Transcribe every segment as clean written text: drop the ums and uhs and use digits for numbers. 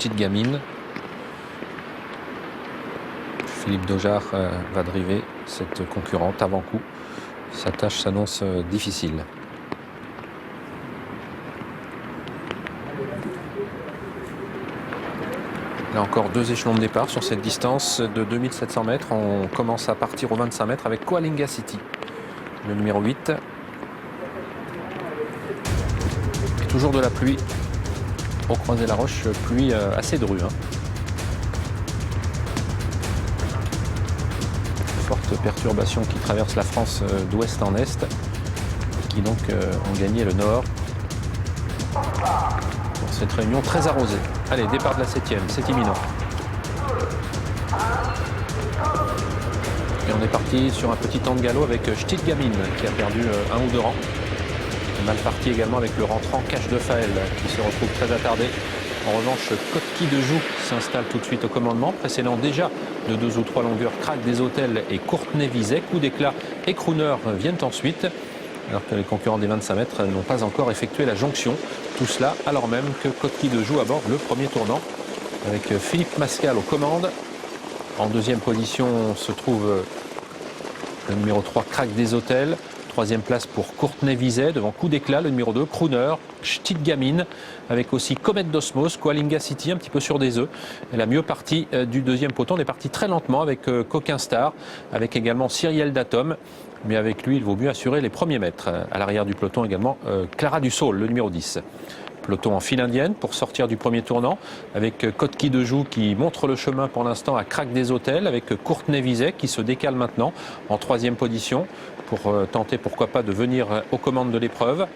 Stidgamine. Philippe Daujar va driver cette concurrente avant coup. Sa tâche s'annonce difficile. Là encore 2 échelons de départ sur cette distance de 2700 mètres. On commence à partir aux 25 mètres avec Coalinga City, le numéro 8. Et toujours de la pluie pour croiser la roche, pluie assez drue. Forte perturbation qui traverse la France d'ouest en est, qui donc ont gagné le nord. Pour cette réunion très arrosée. Allez, départ de la 7e, c'est imminent. Et on est parti sur un petit temps de galop avec Stidgamine qui a perdu 1 ou 2 rangs. Mal parti également avec le rentrant Cache de Faël qui se retrouve très attardé. En revanche, Kotki de Joux s'installe tout de suite au commandement, précédant déjà de 2 ou 3 longueurs Crac des Hôtels et Courtenay-Vizet. Coup d'éclat et Crooner viennent ensuite, alors que les concurrents des 25 mètres n'ont pas encore effectué la jonction. Tout cela alors même que Kotki de Joux aborde le premier tournant, avec Philippe Mascal aux commandes. En 2e position se trouve le numéro 3 Crac des Hôtels. 3e place pour Courtenay-Vizet, devant Coup d'éclat, le numéro 2, Crooner, Stidgamine, avec aussi Comet d'Osmos, Coalinga City, un petit peu sur des œufs. Et la mieux partie du 2e peloton, on est parti très lentement avec Coquin Star, avec également Cyriel Datom. Mais avec lui, il vaut mieux assurer les premiers mètres. À l'arrière du peloton également, Clara Dussault, le numéro 10. Peloton en file indienne pour sortir du premier tournant, avec Kotki de Joux qui montre le chemin pour l'instant à Crac des Hôtels, avec Courtenay-Vizet qui se décale maintenant en 3e position pour tenter pourquoi pas de venir aux commandes de l'épreuve.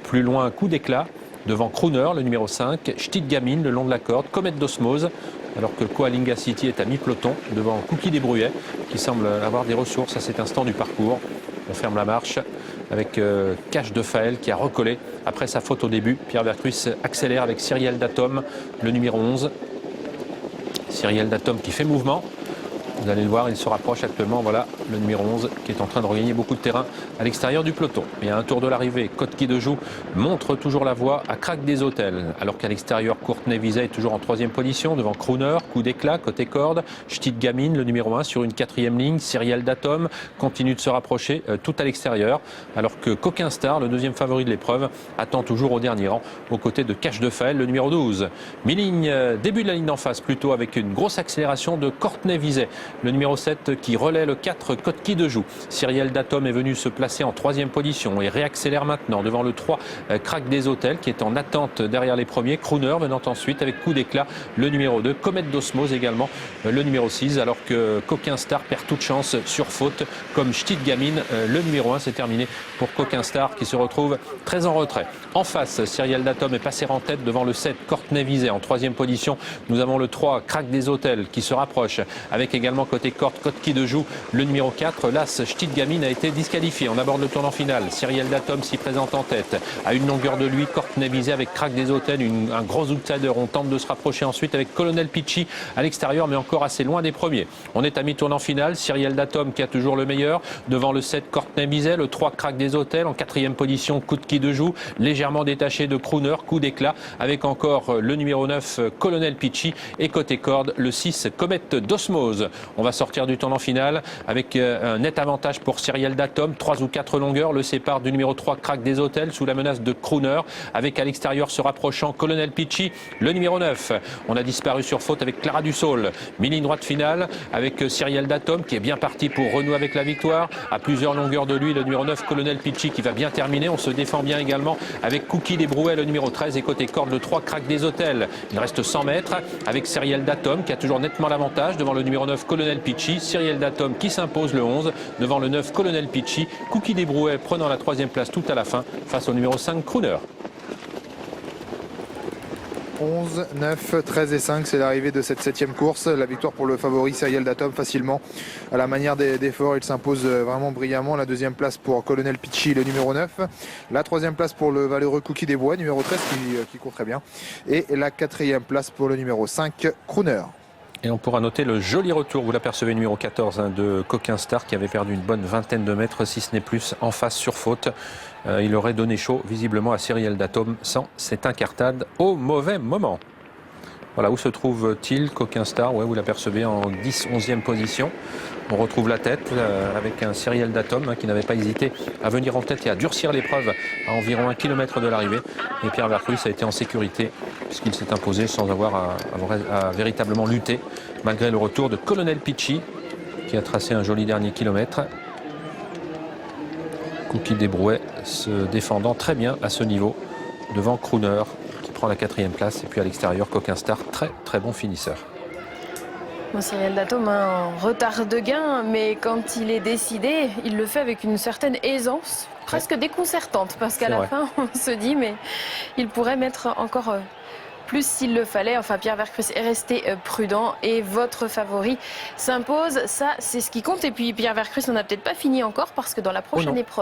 Plus loin, Coup d'éclat devant Crooner, le numéro 5, Stidgamine le long de la corde, Comet d'Osmose, alors que Coalinga City est à mi-peloton devant Cookie des Bruyets qui semble avoir des ressources à cet instant du parcours. On ferme la marche avec Cache de Faël qui a recollé après sa faute au début. Pierre Vercruis accélère avec Cyriel Datom, le numéro 11. Cyriel Datom qui fait mouvement. Vous allez le voir, il se rapproche actuellement. Voilà le numéro 11 qui est en train de regagner beaucoup de terrain à l'extérieur du peloton. Et à un tour de l'arrivée, Kotki de Joux montre toujours la voie à Crac des Hôtels. Alors qu'à l'extérieur, Courtenay-Vizet est toujours en 3e position devant Crooner, Coup d'éclat, côté corde. Stidgamine, le numéro 1 sur une 4e ligne. Cyriel Datom continue de se rapprocher tout à l'extérieur. Alors que Coquin Star, le 2e favori de l'épreuve, attend toujours au dernier rang aux côtés de Cache de Faël, le numéro 12. Mi-ligne, début de la ligne d'en face plutôt avec une grosse accélération de Courtenay-Vizet. Le numéro 7 qui relaie le 4, Kotki de Joux. Cyriel Datom est venu se placer en 3e position et réaccélère maintenant devant le 3, Crac des Hôtels qui est en attente derrière les premiers. Crooner venant ensuite avec Coup d'éclat, le numéro 2. Comet d'Osmose également, le numéro 6. Alors que Coquin Star perd toute chance sur faute comme Stidgamine, le numéro 1. C'est terminé pour Coquin Star qui se retrouve très en retrait. En face, Cyriel Datom est passé en tête devant le 7, Courtenay-Vizet en 3e position. Nous avons le 3, Crac des Hôtels qui se rapproche avec également côté corde Kotki de Joux, le numéro 4. L'As Stidgamine a été disqualifié. On aborde le tournant final. Cyriel Datom s'y présente en tête. À une longueur de lui, Courtenay-Vizet avec Crac des Hôtels, un gros outsider. On tente de se rapprocher ensuite avec Colonel Pichi à l'extérieur, mais encore assez loin des premiers. On est à mi-tournant final. Cyriel Datom qui a toujours le meilleur. Devant le 7, Courtenay-Vizet, le 3, Crac des Hôtels. En 4e position, Kotki de Joux, légèrement détaché de Crooner, Coup d'éclat, avec encore le numéro 9, Colonel Pichi. Et côté corde, le 6, Comet d'Osmose. On va sortir du tournant final avec un net avantage pour Cyriel Datom. 3 ou 4 longueurs le séparent du numéro 3 Crac des Hôtels sous la menace de Crooner, avec à l'extérieur se rapprochant Colonel Pichi, le numéro 9. On a disparu sur faute avec Clara Dussault. Mi-ligne droite finale avec Cyriel Datom qui est bien parti pour renouer avec la victoire. À plusieurs longueurs de lui, le numéro 9 Colonel Pichi qui va bien terminer. On se défend bien également avec Cookie des Brouets, le numéro 13, et côté corde le 3 Crac des Hôtels. Il reste 100 mètres avec Cyriel Datom qui a toujours nettement l'avantage devant le numéro 9 Colonel Pichi. Cyriel Datom qui s'impose le 11 devant le 9 Colonel Pichi. Cookie des Brouets prenant la 3e place tout à la fin face au numéro 5 Crooner. 11, 9, 13 et 5, c'est l'arrivée de cette 7e course. La victoire pour le favori Cyriel Datom facilement. À la manière d'effort, il s'impose vraiment brillamment. La 2e place pour Colonel Pichi, le numéro 9. La 3e place pour le valeureux Cookie des Brouets, numéro 13, qui court très bien. Et la 4e place pour le numéro 5, Crooner. Et on pourra noter le joli retour, vous l'apercevez, numéro 14 de Coquin Star qui avait perdu une bonne vingtaine de mètres, si ce n'est plus, en face sur faute. Il aurait donné chaud visiblement à Cyriel Datom sans cette incartade au mauvais moment. Voilà, où se trouve-t-il? Coquin Star, ouais, vous l'apercevez en 10-11e position. On retrouve la tête avec un Cyrielle d'Atom qui n'avait pas hésité à venir en tête et à durcir l'épreuve à environ 1 km de l'arrivée. Et Pierre Vercruysse a été en sécurité puisqu'il s'est imposé sans avoir à véritablement lutter, malgré le retour de Colonel Picchi qui a tracé un joli dernier kilomètre. Cookie Desbrouets se défendant très bien à ce niveau devant Crooner qui prend la 4e place, et puis à l'extérieur Coquin Star, très bon finisseur. Bon, Cyrielle d'Atom en retard de gain, mais quand il est décidé, il le fait avec une certaine aisance, presque déconcertante, parce qu'à la fin on se dit mais il pourrait mettre encore plus s'il le fallait. Enfin, Pierre Vercruysse est resté prudent et votre favori s'impose, ça c'est ce qui compte. Et puis Pierre Vercruysse n'en a peut-être pas fini encore, parce que dans la prochaine épreuve